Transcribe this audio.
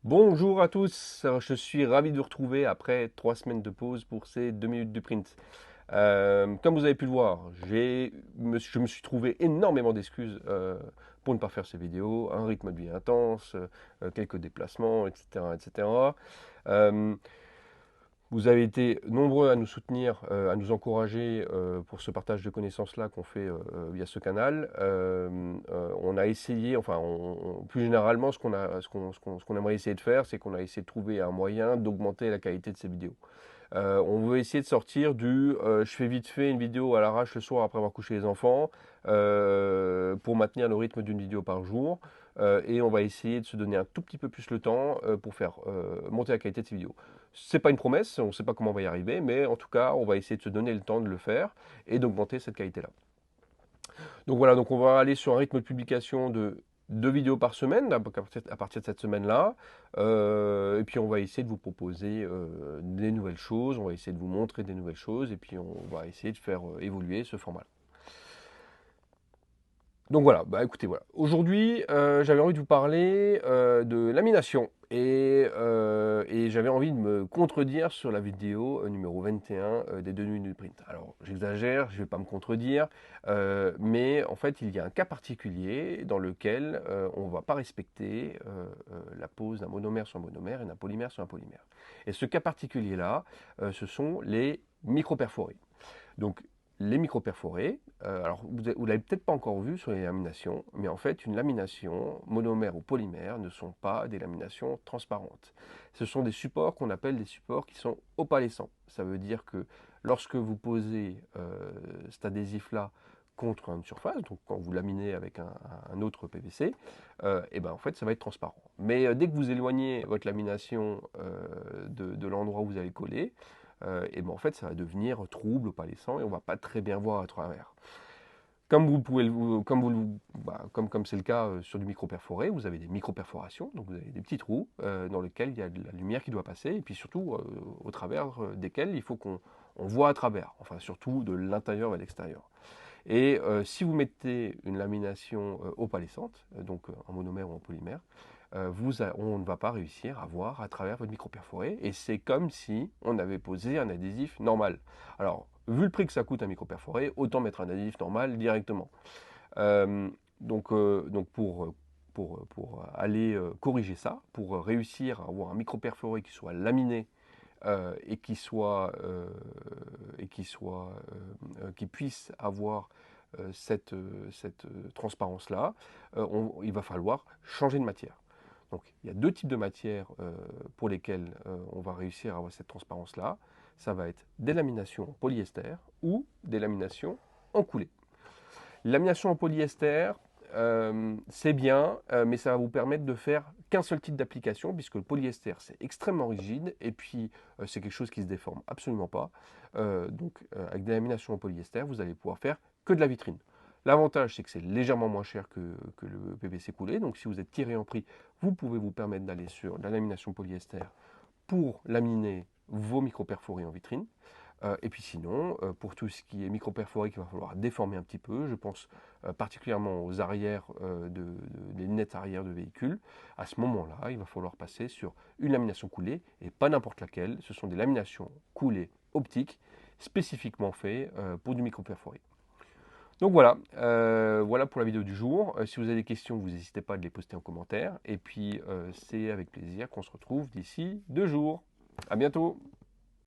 Bonjour à tous, je suis ravi de vous retrouver après 3 semaines de pause pour ces 2 minutes de print. Comme vous avez pu le voir, je me suis trouvé énormément d'excuses pour ne pas faire ces vidéos, un rythme de vie intense, quelques déplacements, etc. etc. Euh, Vous avez été nombreux à nous soutenir, à nous encourager pour ce partage de connaissances-là qu'on fait via ce canal. On a essayé, plus généralement, ce qu'on aimerait essayer de faire, c'est qu'on a essayé de trouver un moyen d'augmenter la qualité de ces vidéos. On veut essayer de sortir du je fais vite fait une vidéo à l'arrache le soir après avoir couché les enfants pour maintenir le rythme d'une vidéo par jour. Et on va essayer de se donner un tout petit peu plus le temps pour faire monter la qualité de ces vidéos. C'est pas une promesse, on ne sait pas comment on va y arriver, mais en tout cas, on va essayer de se donner le temps de le faire et d'augmenter cette qualité-là. Donc voilà, donc on va aller sur un rythme de publication de 2 vidéos par semaine à partir de cette semaine-là. Et puis on va essayer de vous proposer des nouvelles choses, on va essayer de vous montrer des nouvelles choses, et puis on va essayer de faire évoluer ce format. Donc voilà, bah écoutez, voilà. Aujourd'hui, j'avais envie de vous parler de lamination. Et j'avais envie de me contredire sur la vidéo numéro 21 des 2 minutes de print. Alors, j'exagère, je ne vais pas me contredire, mais en fait, il y a un cas particulier dans lequel on ne va pas respecter la pose d'un monomère sur un monomère et d'un polymère sur un polymère. Et ce cas particulier-là, ce sont les micro-perforés. Donc, les micro-perforés, alors vous ne l'avez peut-être pas encore vu sur les laminations, mais en fait, une lamination monomère ou polymère ne sont pas des laminations transparentes. Ce sont des supports qu'on appelle des supports qui sont opalescents. Ça veut dire que lorsque vous posez cet adhésif-là contre une surface, donc quand vous laminez avec un autre PVC, et ben en fait ça va être transparent. Mais dès que vous éloignez votre lamination de l'endroit où vous allez coller, et ben en fait ça va devenir trouble, opalescent et on va pas très bien voir à travers. Comme vous pouvez comme c'est le cas sur du micro-perforé, vous avez des micro-perforations, donc vous avez des petits trous dans lesquels il y a de la lumière qui doit passer, et puis surtout au travers desquels il faut qu'on voit à travers, enfin surtout de l'intérieur vers l'extérieur. Et si vous mettez une lamination opalescente, donc en monomère ou en polymère, on ne va pas réussir à voir à travers votre micro-perforé. Et c'est comme si on avait posé un adhésif normal. Alors, vu le prix que ça coûte un micro-perforé, autant mettre un adhésif normal directement. Donc pour aller corriger ça, pour réussir à avoir un micro-perforé qui soit laminé qui puisse avoir cette transparence-là, il va falloir changer de matière. Donc il y a 2 types de matières pour lesquelles on va réussir à avoir cette transparence-là. Ça va être des laminations en polyester ou des laminations en coulée. Lamination en polyester, c'est bien, mais ça va vous permettre de faire qu'un seul type d'application, puisque le polyester c'est extrêmement rigide, et puis c'est quelque chose qui se déforme absolument pas. Avec des laminations en polyester, vous allez pouvoir faire que de la vitrine. L'avantage, c'est que c'est légèrement moins cher que le PVC coulé, donc si vous êtes tiré en prix, vous pouvez vous permettre d'aller sur la lamination polyester pour laminer vos micro-perforés en vitrine. Et puis sinon, pour tout ce qui est micro-perforé, il va falloir déformer un petit peu. Je pense particulièrement aux arrières des lunettes arrière de véhicules. À ce moment-là, il va falloir passer sur une lamination coulée et pas n'importe laquelle. Ce sont des laminations coulées optiques spécifiquement faites pour du micro-perforé. Donc voilà, voilà pour la vidéo du jour. Si vous avez des questions, vous n'hésitez pas à les poster en commentaire. Et puis c'est avec plaisir qu'on se retrouve d'ici 2 jours. À bientôt.